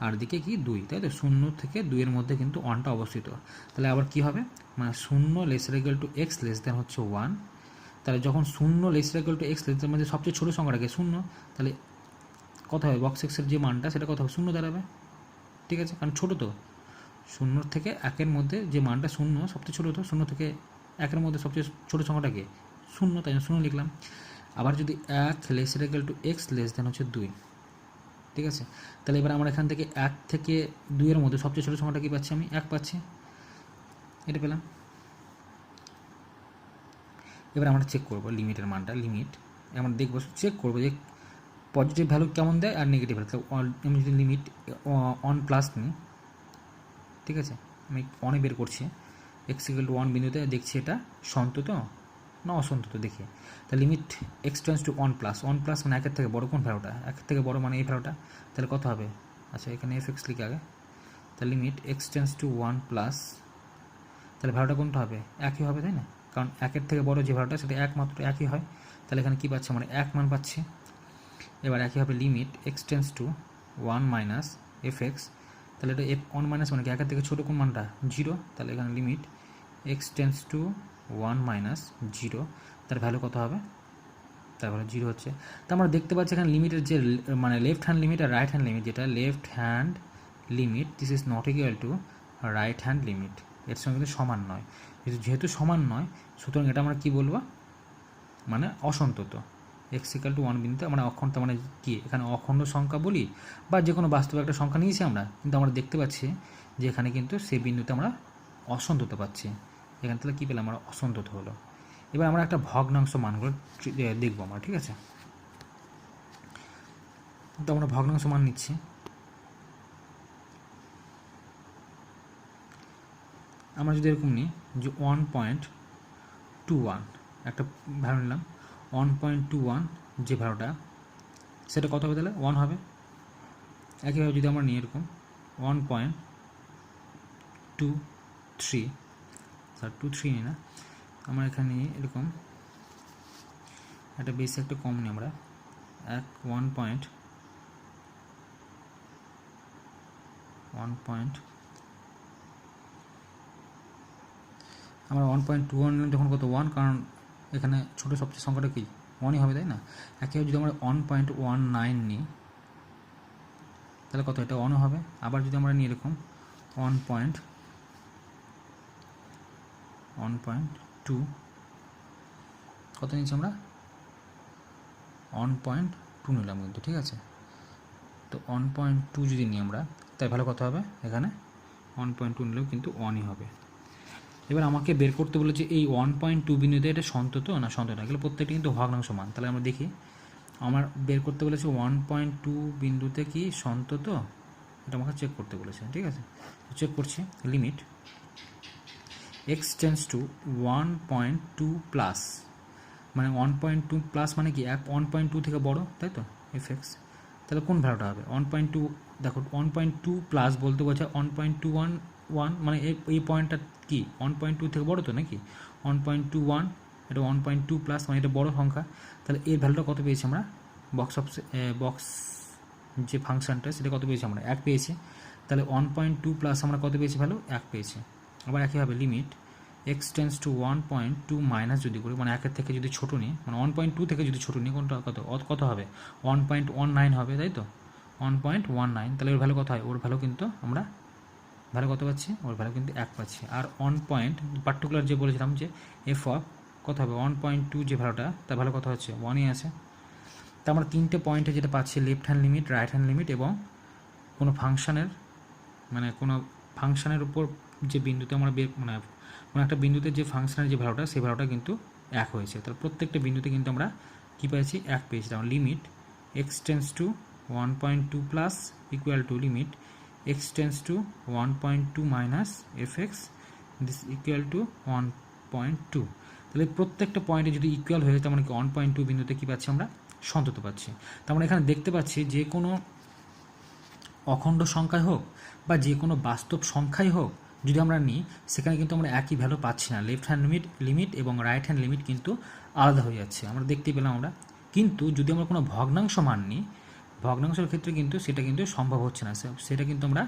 আর দিকে কি 2, তাই তো, 0 থেকে 2-এর মধ্যে কিন্তু 1টা অবস্থিত। তাহলে আবার কি হবে, মানে 0 x হচ্ছে 1, তাহলে যখন 0 x মানে সবচেয়ে ছোটো সংখ্যাটাকে 0, তাহলে কত হবে, বক্স এক্সের যে মানটা সেটা কত হবে, 0 দাঁড়াবে, ঠিক আছে, কারণ ছোটো তো শূন্য থেকে একের মধ্যে যে মানটা শূন্য সবচেয়ে ছোটো, তো শূন্য থেকে একের মধ্যে সবচেয়ে ছোটো সংখ্যাটাকে শূন্য, তাই জন্য শূন্য লিখলাম। আবার যদি এক less equal to x less than হচ্ছে 2, ঠিক আছে। তাহলে এবার আমরা এখান থেকে 1 থেকে 2 এর মধ্যে সবচেয়ে ছোটো সংখ্যাটা কী পাচ্ছি, আমি 1 পাচ্ছি, এটা পেলাম। এবার আমরা চেক করবো লিমিটের মানটা, লিমিট আমরা দেখবো, চেক করবো যে পজিটিভ ভ্যালু কেমন দেয় আর নেগেটিভ ভ্যালু। তাহলে আমি যদি লিমিট অন প্লাস নিই, ঠিক আছে, আমি অনে বের করছি, এক্স ইকুয়াল টু 1 বিন্দুতে দেখছি এটা সন্তত না অসন্তত দেখি। তাহলে limit x tends two 1 plus, 1 plus মানে একের থেকে বড় কোন ভ্যালুটা, একের থেকে বড় মানে এই ভ্যালুটা, তাহলে কত হবে, আচ্ছা এখানে এফ এক্স লিখে আগে, তাহলে limit x tends two 1 plus, তাহলে ভ্যালুটা কোনটা হবে, একই হবে তাই না, কারণ একের থেকে বড় যে ভ্যালুটা সেটা একমাত্র একই হয়। তাহলে এখানে কী পাচ্ছি, মানে 1 মান পাচ্ছি। এবার একই হবে limit x tends two 1 minus f x, তাহলে এটা এফ 1 মাইনাস মানে কি একের থেকে ছোটো কোন মানটা 0, তাহলে এখানে limit x tends two 1 minus 0, তার ভ্যালু কত হবে, তার ভ্যালু 0 হচ্ছে। তো আমরা দেখতে পাচ্ছি এখানে লিমিটের যে মানে লেফট হ্যান্ড লিমিট আর রাইট হ্যান্ড লিমিট, যেটা left hand limit this is not equal two right hand limit, এর সঙ্গে কিন্তু সমান নয়। যেহেতু সমান নয় সুতরাং এটা আমরা কী বলবো, মানে অসন্তত। এক্স ইকুয়াল টু 1 বিন্দুতে আমরা অখণ্ড, মানে কি এখানে অখণ্ড সংখ্যা বলি বা যে কোনো বাস্তবে একটা সংখ্যা নিয়েছি আমরা, কিন্তু আমরা দেখতে পাচ্ছি যে এখানে কিন্তু সেই বিন্দুতে আমরা অসন্তত পাচ্ছি। এখানে তাহলে কী পেলাম, আমরা অসন্তত হলো। এবার আমরা একটা ভগ্নাংশ মানগুলো দেখবো আমরা, ঠিক আছে। তো আমরা ভগ্নাংশ মান নিচ্ছি, আমরা যদি এরকম নিই যে 1.21 একটা ভ্যালু নিলাম, 1.21 যে ভ্যালুটা সেটা কত হবে, তাহলে 1 হবে। একইভাবে যদি আমরা নিই এরকম 1.23 নিই না, আমরা এখানে নিই এরকম একটা বেশি একটা কম নিই আমরা 1.1 আমরা 1.21 নিলাম যখন কত 1, কারণ এখানে ছোটো সবচেয়ে সংখ্যাটা কি 1ই হবে তাই না। একইভাবে যদি আমরা 1.19 নিই তাহলে কত, এটা 1 হবে। আবার যদি আমরা নিই এরকম 1.2 কত নিচ্ছি আমরা 1.2 নিলাম কিন্তু, ঠিক আছে। তো 1.2 যদি নিই আমরা তাই ভালো কত হবে, এখানে 1.2 নিলেও কিন্তু 1ই হবে। এবার আমাকে বের করতে বলেছে এই 1.2 বিন্দুতে এটা সন্তত না সন্তত না, এগুলো প্রত্যেকটি কিন্তু ভগ্নাংশ মান। তাহলে আমরা দেখি, আমার বের করতে বলেছে 1.2 বিন্দুতে কি সন্তত, এটা আমাকে চেক করতে বলেছে, ঠিক আছে। চেক করছি, limit x tends two 1.2 plus, মানে 1.2 প্লাস মানে কি 1.2 থেকে বড় তাই তো এফ এক্স, তাহলে কোন ভ্যালুটা হবে 1.2, দেখো 1.2 প্লাস বলতে বলছে 1.21, মানে এই পয়েন্টটা কি 1.2 থেকে বড় তো নাকি 1.21, এটা 1.2 প্লাস মানে এটা বড় সংখ্যা। তাহলে এর ভ্যালুটা কত পেয়েছি আমরা, বক্স যে ফাংশনটা সেটা কত পেয়েছি আমরা 1 পেয়েছি। তাহলে 1.2 প্লাস আমরা কত পেয়েছি ভ্যালু 1 পেয়েছি। আবার একইভাবে limit x tends two 1.2 minus যদি করি, মানে 1 থেকে যদি ছোটো নিই, মানে 1.2 থেকে যদি ছোটো নিই কোনটা কত হবে 1.19 হবে তাই তো 1.19, তাহলে ওর ভ্যালু কত হয়, ওর ভ্যালু কিন্তু আমরা ভ্যালু কত পাচ্ছি, ওর ভ্যালু কিন্তু 1 পাচ্ছি। আর পার্টিকুলার যে বলেছিলাম যে এফ অফ কত হবে 1.2 যে ভ্যালুটা তার ভ্যালু কত হচ্ছে 1ই আছে। তা আমরা 3টে পয়েন্টে যেটা পাচ্ছি left hand limit, right hand limit এবং কোনো ফাংশনের, মানে কোনো ফাংশনের উপর যে বিন্দুতে আমরা মানে একটা বিন্দুতে যে ফাংশনের যে ভ্যালুটা সেই ভ্যালুটা কিন্তু 1 হয়েছে। তাহলে প্রত্যেকটা বিন্দুতে কিন্তু আমরা কী পেয়েছি 1 পেয়েছি। যেমন limit x tends two 1.2 plus equal to limit x tends two 1.2 minus f x this equal to 1.2। তাহলে প্রত্যেকটা পয়েন্টে যদি ইকুয়াল হয়ে তার মানে কি 1.2 বিন্দুতে কী পাচ্ছি আমরা সন্তত পাচ্ছি। তার মানে এখানে দেখতে পাচ্ছি যে কোনো অখণ্ড সংখ্যায় হোক বা যে কোনো বাস্তব সংখ্যাই হোক যদি আমরা নিই সেখানে কিন্তু আমরা একই ভ্যালু পাচ্ছি না, লেফট হ্যান্ড লিমিট এবং রাইট হ্যান্ড লিমিট কিন্তু আলাদা হয়ে যাচ্ছে, আমরা দেখতেই পেলাম আমরা। কিন্তু যদি আমরা কোনো ভগ্নাংশ মান নিই, ভগ্নাংশের ক্ষেত্রে কিন্তু সেটা কিন্তু সম্ভব হচ্ছে না, সেটা কিন্তু আমরা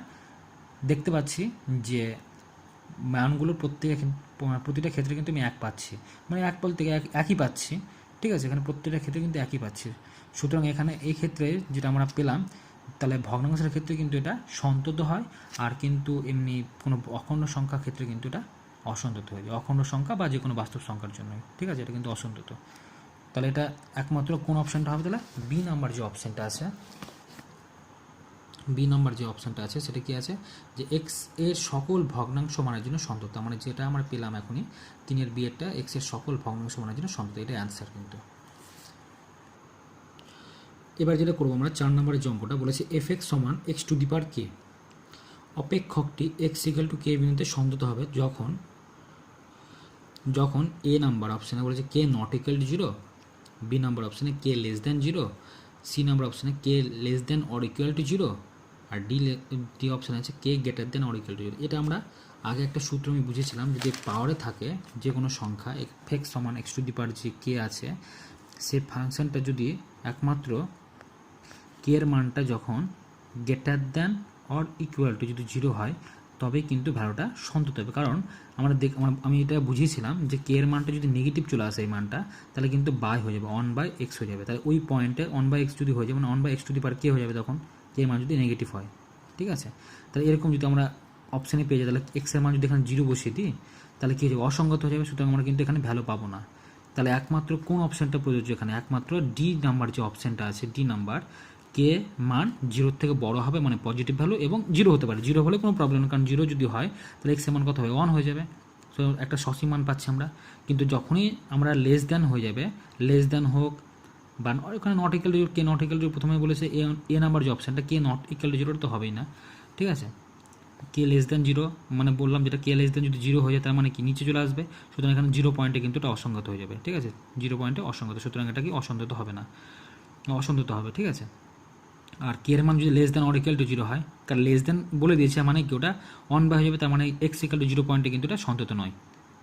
দেখতে পাচ্ছি যে মানগুলোর প্রতিটা ক্ষেত্রে কিন্তু আমি 1 পাচ্ছি, মানে 1 বলতে একই পাচ্ছি, ঠিক আছে। এখানে প্রত্যেকটা ক্ষেত্রে কিন্তু একই পাচ্ছি। সুতরাং এখানে এই ক্ষেত্রে যেটা আমরা পেলাম তাহলে ভগ্নাংশের ক্ষেত্রে কিন্তু এটা সন্তত হয়, আর কিন্তু এমনি কোনো অখণ্ড সংখ্যার ক্ষেত্রে কিন্তু এটা অসন্তত হয়ে যায়, অখণ্ড সংখ্যা বা যে কোনো বাস্তব সংখ্যার জন্য, ঠিক আছে, এটা কিন্তু অসন্তত। তাহলে এটা একমাত্র কোন অপশানটা হবে, তাহলে বি নাম্বার যে অপশানটা আছে, বি নাম্বার যে অপশানটা আছে সেটা কি আছে, যে এক্স এর সকল ভগ্নাংশ মানের জন্য সন্তত, মানে যেটা আমরা পেলাম এখনই 3 বি এরটা এক্স এর সকল ভগ্নাংশ মানের জন্য সন্তত, এটা অ্যান্সার কিন্তু। এবার যেটা করবো আমরা 4 নম্বরের যে অঙ্কটা বলেছে এফ এক্স সমান x to the power k, অপেক্ষকটি এক্স ইকুয়াল টু কে বিন্দুতে সন্তত হবে যখন যখন এ নাম্বার অপশানে বলেছে k not equal to 0, B number অপশানে k less than 0, C number অপশানে k less than or equal to 0, আর ডি অপশানে আছে k greater than or equal to 0। এটা আমরা আগে একটা সূত্র আমি বুঝেছিলাম, যদি পাওয়ারে থাকে যে কোনো সংখ্যা এফ এক্স সমান এক্স টু দি পাওয়ার যে কে আছে, সে ফাংশনটা যদি একমাত্র কে এর মানটা যখন greater than or equal two যদি 0 হয় তবে কিন্তু ভ্যালুটা সন্তত হবে। কারণ আমি এটা বুঝিয়েছিলাম যে কে এর মানটা যদি নেগেটিভ চলে আসে এই মানটা, তাহলে কিন্তু বাই হয়ে যাবে, 1/x হয়ে যাবে। তাহলে ওই পয়েন্টে 1/x যদি হয়ে যাবে, মানে 1/x টু দি পাওয়ার কে হয়ে যাবে তখন, কে এর মান যদি নেগেটিভ হয়, ঠিক আছে। তাহলে এরকম যদি আমরা অপশানে পেয়ে যাই, তাহলে এক্সের মান যদি এখানে 0 বসিয়ে দিই তাহলে কী হয়ে যাবে, অসঙ্গত হয়ে যাবে, সুতরাং আমরা কিন্তু এখানে ভ্যালু পাবো না। তাহলে একমাত্র কোন অপশানটা প্রযোজ্য এখানে, একমাত্র ডি নাম্বার যে অপশানটা আছে, ডি নাম্বার, কে মান 0 থেকে বড় হবে, মানে পজিটিভ ভ্যালু, এবং 0 হতে পারে, 0 হলে কোনো প্রবলেম নেই, কারণ 0 যদি হয় তাহলে এক্স এর মান কত হবে, 1 হয়ে যাবে। সো একটা সসীম মান পাচ্ছি আমরা। কিন্তু যখনই আমরা লেস দ্যান হয়ে যাবে, লেস দ্যান হোক বা ওখানে not equal to, K not equal two প্রথমে বলেছে এ নাম্বার যে অপশানটা কে নট ইকুয়াল টু 0 তো হবেই না, ঠিক আছে। কে লেস দ্যান 0 মানে বললাম যেটা কে লেস দ্যান যদি 0 হয়ে যায় তার মানে কি নিচে চলে আসবে, সুতরাং এখানে 0 পয়েন্টে কিন্তু এটা অসঙ্গত হয়ে যাবে, ঠিক আছে, 0 পয়েন্টে অসঙ্গত, সুতরাং এটা কি অসন্তত হবে না, অসন্তত হবে, ঠিক আছে। আর কে এর মান যদি less than or equal to 0 হয়, কারণ লেস দ্যান বলে দিয়েছে মানে কি ওটা 1 হয়ে যাবে, তার মানে এক্স ইকুয়াল টু 0 পয়েন্টে কিন্তু এটা সন্তত নয়,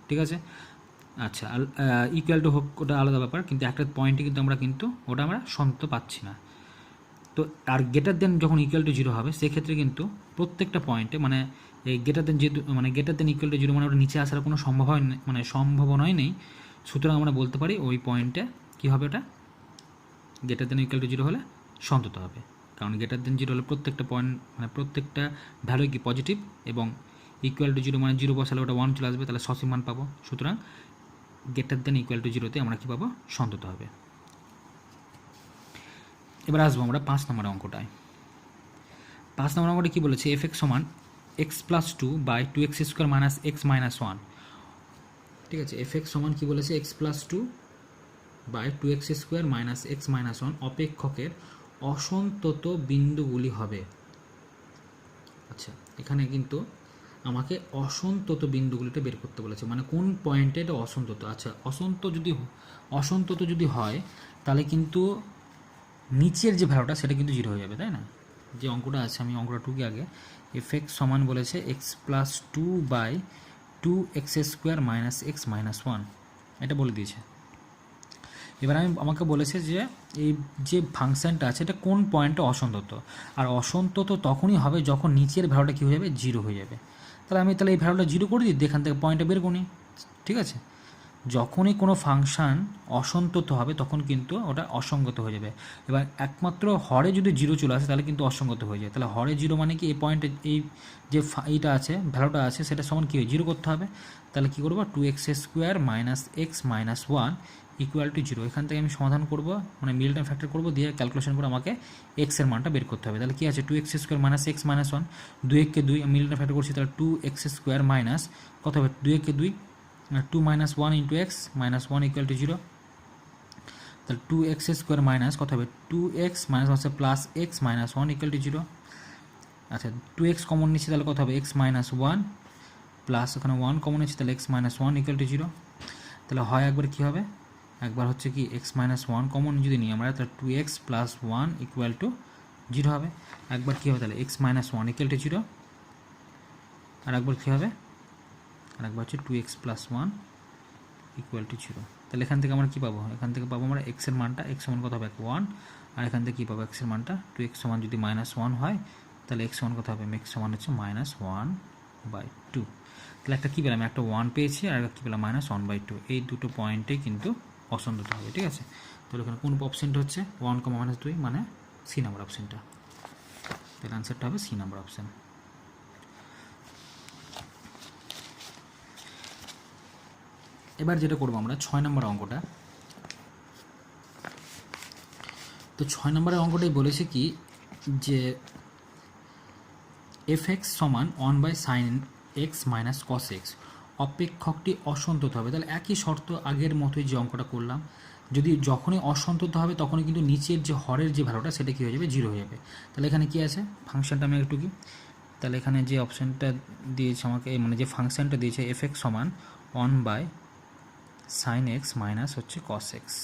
ঠিক আছে। আচ্ছা, ইকুয়াল টু হোক ওটা আলাদা ব্যাপার, কিন্তু একটা পয়েন্টে কিন্তু ওটা আমরা সন্তত পাচ্ছি না। তো আর গ্রেটার দেন যখন ইকুয়াল টু 0 হবে সেক্ষেত্রে কিন্তু প্রত্যেকটা পয়েন্টে, মানে এই গ্রেটার দেন যেহেতু, মানে গ্রেটার দেন ইকুয়াল টু 0 মানে ওটা নিচে আসার কোনো সম্ভাবনাই নেই, সুতরাং আমরা বলতে পারি ওই পয়েন্টে কী হবে, ওটা গ্রেটার দেন ইকুয়াল টু 0 হলে সন্তত হবে। কারণ গ্রেটার দেন 0 হলে প্রত্যেকটা পয়েন্ট, মানে প্রত্যেকটা ভ্যালু কি পজিটিভ, এবং ইকুয়াল টু 0 মানে 0 বসালে ওটা 1 চলে আসবে, তাহলে সসীম মান পাবো, সুতরাং গ্রেটার দেন ইকুয়াল টু 0তে আমরা কী পাবো, সন্তত হবে। এবার আসবো আমরা 5 নম্বর অঙ্কটায়। 5 নম্বর অঙ্কটা কী বলেছে, এফ এক্স সমান x plus 2/2x² minus x minus 1, ঠিক আছে। এফ এক্স সমান কী বলেছে, x plus 2/2x² minus x minus 1 অপেক্ষকের অসন্তত বিন্দুগুলি হবে। আচ্ছা, এখানে কিন্তু আমাকে অসন্তত বিন্দুগুলিটা বের করতে বলেছে, মানে কোন পয়েন্টে এটা অসন্তত। আচ্ছা, অসন্তত যদি হয় তাহলে কিন্তু নিচের যে ভ্যালুটা সেটা কিন্তু 0 হয়ে যাবে, তাই না। যে অঙ্কটা আছে, আমি অঙ্কটা টুকে আগে, এফ এক্স সমান বলেছে x plus 2/2x² minus x minus 1, এটা বলে দিয়েছে। এবার আমাকে বলেছে যে এই যে ফাংশানটা আছে এটা কোন পয়েন্টে অসন্তত, আর অসন্তত তখনই হবে যখন নিচের ভ্যালুটা কী হয়ে যাবে, 0 হয়ে যাবে। তাহলে আমি এই ভ্যালুটা 0 করে দিই, এখান থেকে পয়েন্টটা বের করি, ঠিক আছে। যখনই কোনো ফাংশান অসন্তত হবে তখন কিন্তু ওটা অসঙ্গত হয়ে যাবে। এবার একমাত্র হরে যদি 0 চলে আসে তাহলে কিন্তু অসঙ্গত হয়ে যায়। তাহলে হরে 0 মানে কি, এই পয়েন্টে এই যে এইটা আছে, ভ্যালুটা আছে, সেটা সমান কী হয়, 0 করতে হবে। তাহলে কী করবো, 2x² minus x minus 1 equal to 0। এখান থেকে আমি সমাধান করব, মানে মিডল টার্ম ফ্যাক্টর করবো, দিয়ে ক্যালকুলেশন করে আমাকে এক্স এর মানটা বের করতে হবে। তাহলে কী আছে, 2x² minus x minus 1, 2 2 middle term factor করছি, তাহলে 2x² মাইনাস কত হবে, 2 2 2 minus 1 into x minus 1 equal to 0। তাহলে 2x² মাইনাস কত হবে, 2x মাইনাস হচ্ছে plus x minus 1 equal to 0। আচ্ছা, 2x কমন নিচ্ছি, তাহলে কত হবে, এক্স মাইনাস 1 প্লাস ওখানে 1 কমন নিচ্ছি, তাহলে এক্স মাইনাস 1 ইকুয়াল টু 0। তাহলে হয় একবার কী হবে, একবার হচ্ছে কি এক্স মাইনাস 1 কমন যদি নিই আমরা, তাহলে 2x প্লাস 1 ইকুয়াল টু 0 হবে। একবার কী হবে, তাহলে এক্স মাইনাস 1 ইকুয়াল টু 0, আর একবার কী হবে, আর একবার হচ্ছে 2x প্লাস 1 ইকুয়াল টু 0। তাহলে এখান থেকে আমরা কী পাবো, এখান থেকে পাবো আমরা এক্সের মানটা, এক্স সমান কত হবে, 1, আর এখান থেকে কী পাবো, এক্সের মানটা 2x সমান যদি -1 হয় তাহলে এক্স সমান কত হবে, এক্স সমান হচ্ছে -1/2। তাহলে একটা কী পেলাম, একটা 1 পেয়েছি, আর একটা কী পেলাম, -1/2। এই দুটো পয়েন্টেই কিন্তু অসন্তত হবে, ঠিক আছে। তাহলে এখানে কোন অপশানটা হচ্ছে 1, -2, মানে সি নাম্বার অপশানটা। তাহলে অ্যান্সারটা হবে সি নাম্বার অপশান। এবার যেটা করবো আমরা 6 নম্বর অঙ্কটা। তো 6 নম্বরের অঙ্কটাই বলেছে কি যে এফ এক্স সমান 1/sin x minus cos x, অপেক্ষকটি অসন্তত হবে। তাহলে একই শর্ত আগের মতোই যে অঙ্কটা করলাম, যদি যখনই অসন্তত হবে তখনই কিন্তু নিচের যে হরের যে ভ্যালুটা সেটা কী হয়ে যাবে, 0 হয়ে যাবে। তাহলে এখানে কি আছে, ফাংশনটা আমি একটু কি, তাহলে এখানে যে অপশানটা দিয়েছে আমাকে, মানে যে ফাংশনটা দিয়েছে এফ এক্স সমান 1/sin x মাইনাস হচ্ছে কস এক্স।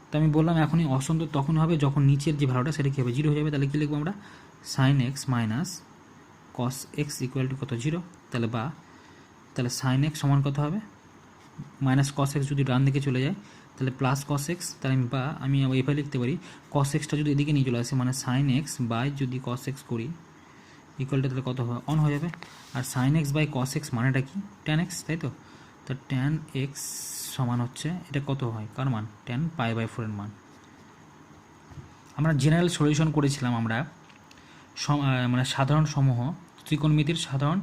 তো আমি বললাম এখনই অসন্তত তখন হবে যখন নিচের যে ভ্যালুটা সেটা কী হবে, 0 হয়ে যাবে। তাহলে কী লিখবো আমরা, sin x minus cos x equal to কত, 0। তাহলে sin x সমান কত হবে, মাইনাস cos x যদি ডান দিকে চলে যায় তাহলে প্লাস cos x। তাহলে আমি এভাবে লিখতে পারি, cos x টা যদি এদিকে নিয়ে চলে আসে মানে sin x বাই যদি cos x করি ইকুয়াল টু তাহলে কত হবে, অন হয়ে যাবে। আর sin x by cos x মানেটা কি, tan x, তাই তো। তো tan x সমান হচ্ছে এটা কত হয়, কার মান, tan π/4 এর মান। আমরা জেনারেল সলিউশন করেছিলাম আমরা মানে সাধারণ সমূহ ত্রিকোণমিতির সাধারণ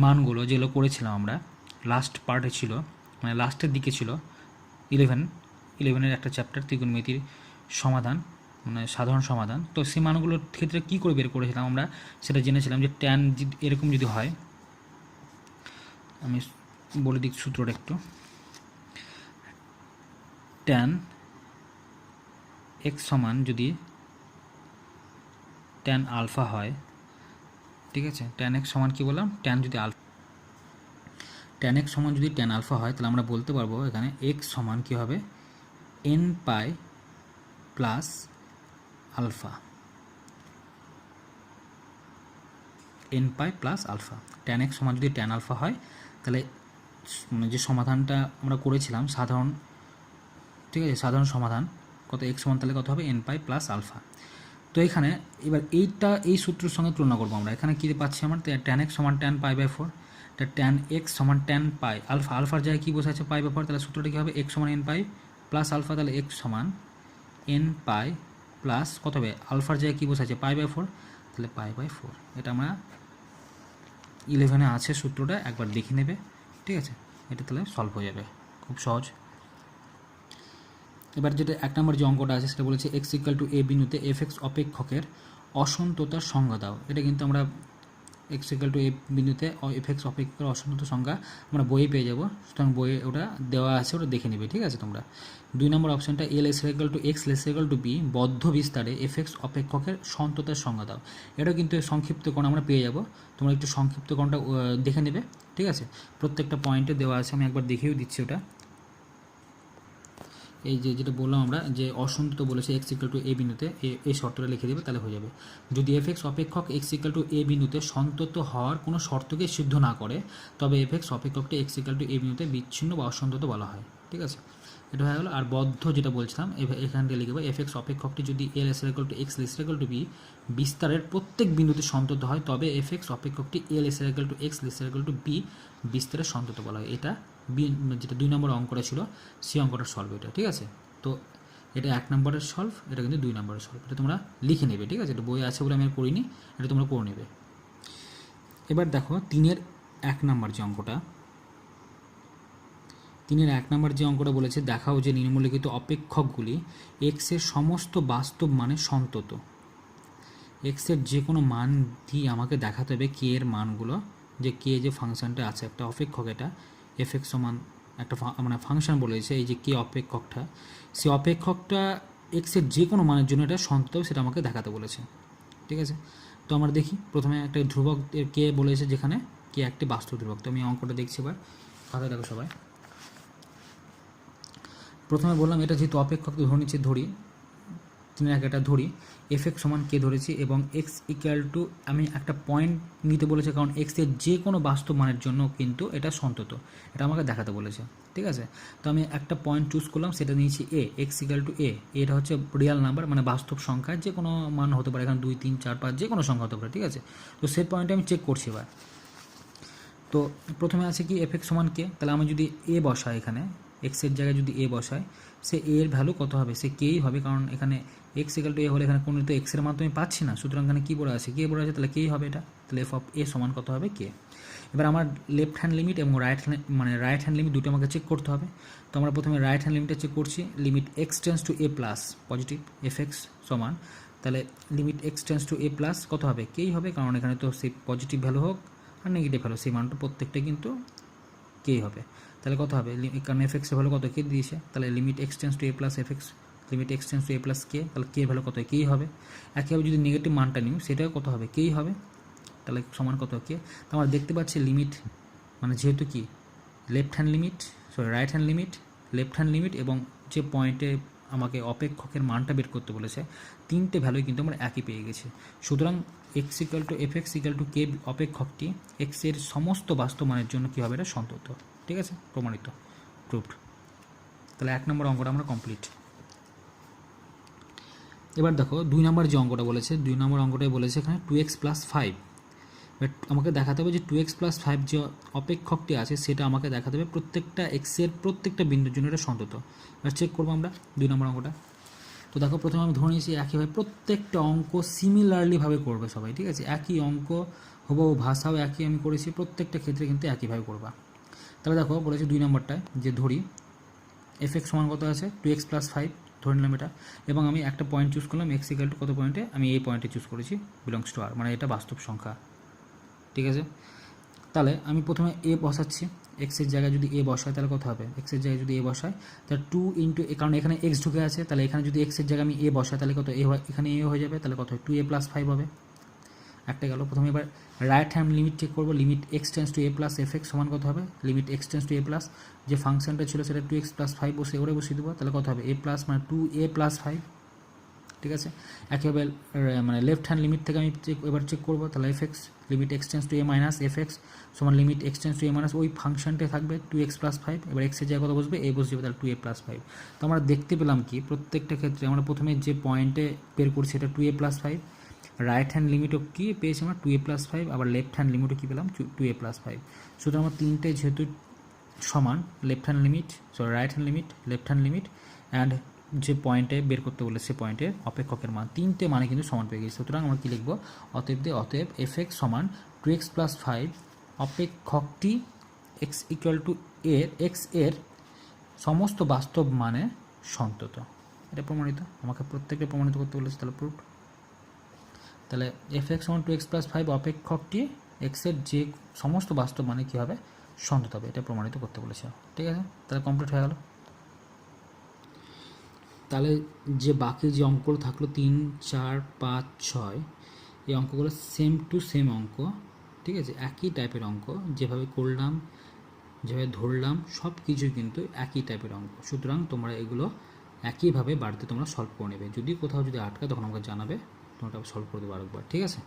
মানগুলো যেগুলো করেছিলাম আমরা, লাস্ট পার্টে ছিল, মানে লাস্টের দিকে ছিল 11-এর একটা চ্যাপ্টার ত্রিকোণমিতির সমাধান, মানে সাধারণ সমাধান। তো সেই মানগুলোর ক্ষেত্রে কী করে বের করেছিলাম আমরা সেটা জেনেছিলাম যে ট্যান এরকম যদি হয়, আমি বলে দিই সূত্রটা একটু, ট্যান এক্স সমান যদি ট্যান আলফা হয়, ঠিক আছে, ট্যান এক্স সমান কী বললাম, ট্যান এক্স সমান যদি ট্যান আলফা হয় তাহলে আমরা বলতে পারবো এখানে এক্স সমান কী হবে, n pi plus alpha, n pi plus alpha. Tan x সমান যদি ট্যান আলফা হয় তাহলে মানে যে সমাধানটা আমরা করেছিলাম সাধারণ, ঠিক আছে, সাধারণ সমাধান কত, এক্স সমান তাহলে কত হবে, এন পাই প্লাস আলফা। তো এখানে এবার এই সূত্রের সঙ্গে তুলনা করবো আমরা। এখানে কী পাচ্ছি আমরা, ট্যান এক্স সমান ট্যান π/4, তা ট্যান এক্স সমান ট্যান পাই আলফা, আলফার জায়গায় কী বসে আছে, π/4, তাহলে সূত্রটা কী হবে, এক্স সমান এন পাই প্লাস আলফা, তাহলে এক্স সমান এন পাই প্লাস কত হবে, আলফার জায়গায় কী বসে আছে, π/4, তাহলে π/4। এটা আমরা 11-এ আছে সূত্রটা, একবার দেখে নেবে, ঠিক আছে, এটা তাহলে সলভ হয়ে যাবে, খুব সহজ। এবার যেটা 1 নম্বর যে অঙ্কটা আছে সেটা বলেছে এক্স ইকুয়াল টু এ বিন্দুতে এফ এক্স অপেক্ষকের অসন্ততার সংজ্ঞা দাও। এটা কিন্তু আমরা এক্স ইকুয়াল টু এ বিন্দুতে এফ এক্স অপেক্ষকের অসন্তত সংজ্ঞা আমরা বইয়ে পেয়ে যাবো, সুতরাং বইয়ে ওটা দেওয়া আছে, ওটা দেখে নেবে, ঠিক আছে তোমরা। 2 নম্বর অপশানটা L S equal to x less equal to b বদ্ধ বিস্তারে এফ এক্স অপেক্ষকের সন্ততার সংজ্ঞা দাও। এটা কিন্তু সংক্ষিপ্তকরণ আমরা পেয়ে যাব, তোমরা একটু সংক্ষিপ্তকরণটা দেখে নেবে, ঠিক আছে, প্রত্যেকটা পয়েন্টে দেওয়া আছে, আমি একবার দেখেও দিচ্ছি ওটা। এই যেটা বললাম আমরা যে অসন্তত বলেছে এক্স ইকুয়াল টু এ বিন্দুতে, এই শর্তটা লিখে দেবে তাহলে হয়ে যাবে। যদি এফ এক্স অপেক্ষক এক্স ইকুয়াল টু এ বিন্দুতে সন্তত হওয়ার কোনো শর্তকে সিদ্ধ না করে তবে এফ এক্স অপেক্ষকটি এক্স ইকুয়াল টু এ বিন্দুতে বিচ্ছিন্ন বা অসন্তত বলা হয়, ঠিক আছে, এটা হয়ে গেলো। আর বদ্ধ যেটা বলছিলাম এখান থেকে লিখবে এফ এক্স অপেক্ষকটি যদি l S equal to x less equal to b বিস্তারের প্রত্যেক বিন্দুতে সন্তত হয় তবে এফ এক্স অপেক্ষকটি l S equal to x less equal to b বিস্তারের সন্তত বলা হয়। এটা যেটা 2 নম্বর অঙ্কটা ছিল সেই অঙ্কটার সলভ এটা, ঠিক আছে। তো এটা 1 নম্বরের সলভ, এটা কিন্তু 2 নম্বরের সলভ, এটা তোমরা লিখে নেবে, ঠিক আছে, এটা বই আছে বলে আমি আর করিনি, এটা তোমরা করে নেবে। এবার দেখো 3-এর 1 নম্বর যে অঙ্কটা, 3-এর 1 নম্বর যে অঙ্কটা বলেছে দেখাও যে নিম্নলিখিত অপেক্ষকগুলি এক্স এর সমস্ত বাস্তব মানে সন্তত। এক্স এর যে কোনো মান দিয়ে আমাকে দেখাতে হবে কে এর মানগুলো, যে কে যে ফাংশনটা আছে একটা অপেক্ষক, এটা এফ এক্স সমান একটা মানে ফাংশন বলেছে, এই যে কে অপেক্ষকটা, সেই অপেক্ষকটা এক্সের যে কোনো মানের জন্য এটা সন্তত সেটা আমাকে দেখাতে বলেছে, ঠিক আছে। তো আমরা দেখি প্রথমে একটা ধ্রুবক কে বলেছে, যেখানে কে একটি বাস্তব ধ্রুবক। তো আমি অঙ্কটা দেখছি এবার, খাতা দেখো সবাই। প্রথমে বললাম এটা যেহেতু অপেক্ষক ধরে নিচ্ছে, ধরি 3-এর একটা ধরি, এফ এক্স সমান কে ধরেছি এবং এক্স ইকুয়াল টু আমি একটা পয়েন্ট নিতে বলেছে, কারণ এক্সের যে কোনো বাস্তব মানের জন্য কিন্তু এটা সন্তত, এটা আমাকে দেখাতে বলেছে, ঠিক আছে। তো আমি একটা পয়েন্ট চুজ করলাম, সেটা নিয়েছি এ, এক্স ইকুয়াল টু এ, এটা হচ্ছে রিয়াল নাম্বার মানে বাস্তব সংখ্যা, যে কোনো মান হতে পারে, এখানে 2, 3, 4, 5 যে কোনো সংখ্যা হতে পারে, ঠিক আছে। তো সেই পয়েন্টে আমি চেক করছি এবার। তো প্রথমে আছে কি এফ এক্স সমান কে, তাহলে আমি যদি এ বসাই এখানে এক্সের জায়গায় যদি এ বসায়, সে এর ভ্যালু কত হবে, সে কেই হবে, কারণ এখানে এক্স ইকাল টু এ হলে এখানে কোনো তো এক্সের মান তো আমি পাচ্ছি না, সুতরাং এখানে কী বলে আছে, কে বলে আছে, তাহলে কেই হবে এটা, তাহলে এফ অফ এ সমান কত হবে, কে। এবার আমার লেফট হ্যান্ড লিমিট এবং রাইট হ্যান্ড লিমিট দুটো আমাকে চেক করতে হবে। তো আমরা প্রথমে রাইট হ্যান্ড লিমিটটা চেক করছি, limit x tends to a plus positive F x সমান, তাহলে limit x tends to a plus কত হবে, কেই হবে, কারণ এখানে তো সেই পজিটিভ ভ্যালু হোক আর নেগেটিভ ভ্যালু সেই মানটা প্রত্যেকটা কিন্তু কেই হবে। তাহলে কত হবে, কারণ এফ এক্সের ভ্যালু কত, কে দিয়েছে, তাহলে limit x tends to a plus f x, limit x tends to a plus k, তাহলে কে ভ্যালু কত, কেই হবে। একইভাবে যদি নেগেটিভ মানটা নিই সেটাও কত হবে, কেই হবে, তাহলে সমান কত, কে। তো আমরা দেখতে পাচ্ছি লিমিট মানে যেহেতু কি left hand limit, right hand limit, left hand limit এবং যে পয়েন্টে আমাকে অপেক্ষকের মানটা বের করতে বলেছে, তিনটে ভ্যালুই কিন্তু আমরা একই পেয়ে গেছি। সুতরাং x equal to f x equal to k অপেক্ষকটি এক্সের সমস্ত বাস্তব মানের জন্য কী হবে, এটা সন্তত। ঠিক আছে, প্রমাণিত, প্রুভড। তাহলে 1 নম্বর অঙ্কটা আমরা কমপ্লিট। এবার দেখো 2 নম্বর যে অঙ্কটা বলেছে, 2 নম্বর অঙ্কটাই বলেছে এখানে 2x প্লাস 5, বাট আমাকে দেখাতে হবে যে 2x প্লাস 5 যে অপেক্ষকটি আছে সেটা আমাকে দেখাতে হবে প্রত্যেকটা এক্সের প্রত্যেকটা বিন্দুর জন্য এটা সন্তত। এবার চেক করবো আমরা 2 নম্বর অঙ্কটা। তো দেখো প্রথমে আমি ধরে নিয়েছি একইভাবে প্রত্যেকটা অঙ্ক সিমিলারলিভাবে করবে সবাই, ঠিক আছে, একই অঙ্ক হুবহু ভাষাও একই আমি করেছি, প্রত্যেকটা ক্ষেত্রে কিন্তু একইভাবে করবা। তাহলে দেখো বলেছে 2 নম্বরটায় যে ধরি এফ এক্স সমান কত আছে 2x প্লাস 5 ধরে নিলাম এটা, এবং আমি একটা পয়েন্ট চুজ করলাম এক্স ইকাল টু কত পয়েন্টে, আমি এই পয়েন্টে চুজ করেছি বিলংস টু আর, মানে এটা বাস্তব সংখ্যা। ঠিক আছে, তাহলে আমি প্রথমে এ বসাচ্ছি, এক্সের জায়গায় যদি এ বসায় তাহলে কত হবে, এক্সের জায়গায় যদি এ বসায় তাহলে 2 ইন্টু এ, কারণ এখানে এক্স ঢুকে আছে, তাহলে এখানে যদি এক্সের জায়গায় আমি এ বসাই তাহলে কত এ, এখানে এ হয়ে যাবে, তাহলে কত হয় 2a প্লাস 5 হবে। একটা গেল। প্রথমে এবার রাইট হ্যান্ড লিমিট চেক করবো, limit x tends to a plus f x সমান কত হবে, limit x tends to a plus যে ফাংশনটা ছিল সেটা 2x প্লাস 5 বসে ওরে বসিয়ে দেবো, তাহলে কত হবে এ প্লাস মানে 2a প্লাস 5। ঠিক আছে, একইভাবে মানে লেফট হ্যান্ড লিমিট থেকে আমি এবার চেক করবো, তাহলে f x limit x tends to a minus f x সমান limit x tends to a minus ওই ফাংশনটাই থাকবে 2x প্লাস 5, এবার এক্সের জায়গায় কত বসবে এ বসে যাবে, তাহলে 2a প্লাস 5। তো আমরা দেখতে পেলাম কি প্রত্যেকটা ক্ষেত্রে আমরা প্রথমে যে পয়েন্টে বের করছি এটা 2a প্লাস 5, রাইট হ্যান্ড লিমিটও কি পেয়েছি আমরা 2a প্লাস 5, আবার লেফট হ্যান্ড লিমিটও কী পেলাম 2a প্লাস 5। সুতরাং আমরা তিনটে যেহেতু সমান, left hand limit right hand limit, left hand limit and যে পয়েন্টে বের করতে বলে সে পয়েন্টের অপেক্ষকের মান, তিনটে মানে কিন্তু সমান পেয়ে গেছে। সুতরাং আমরা কী লিখবো, অতএব এফ এক্স সমান 2x প্লাস 5 অপেক্ষকটি এক্স ইকুয়াল টু এক্স এর সমস্ত বাস্তব মানে সন্তত। এটা প্রমাণিত, আমাকে প্রত্যেকটা প্রমাণিত করতে বলেছে, তাহলে প্রুফ। তাহলে এফ এক্স সমান 2x প্লাস 5 অপেক্ষকটি এক্সের যে সমস্ত বাস্তব মানে কী হবে, সন্তত হবে, এটা প্রমাণিত করতে বলেছে। ঠিক আছে, তাহলে কমপ্লিট হয়ে গেল। তাহলে যে বাকি যে অঙ্কগুলো থাকলো 3, 4, 5, 6 এই অঙ্কগুলো সেম টু সেম অঙ্ক, ঠিক আছে, একই টাইপের অঙ্ক, যেভাবে করলাম যেভাবে ধরলাম সব কিছুই কিন্তু একই টাইপের অঙ্ক। সুতরাং তোমরা এগুলো একইভাবে বাড়িতে তোমরা সলভ করে নেবে, যদি কোথাও যদি আটকা তখন আমাকে জানাবে, তোমরা সলভ করে দেবো আরেকবার। ঠিক আছে।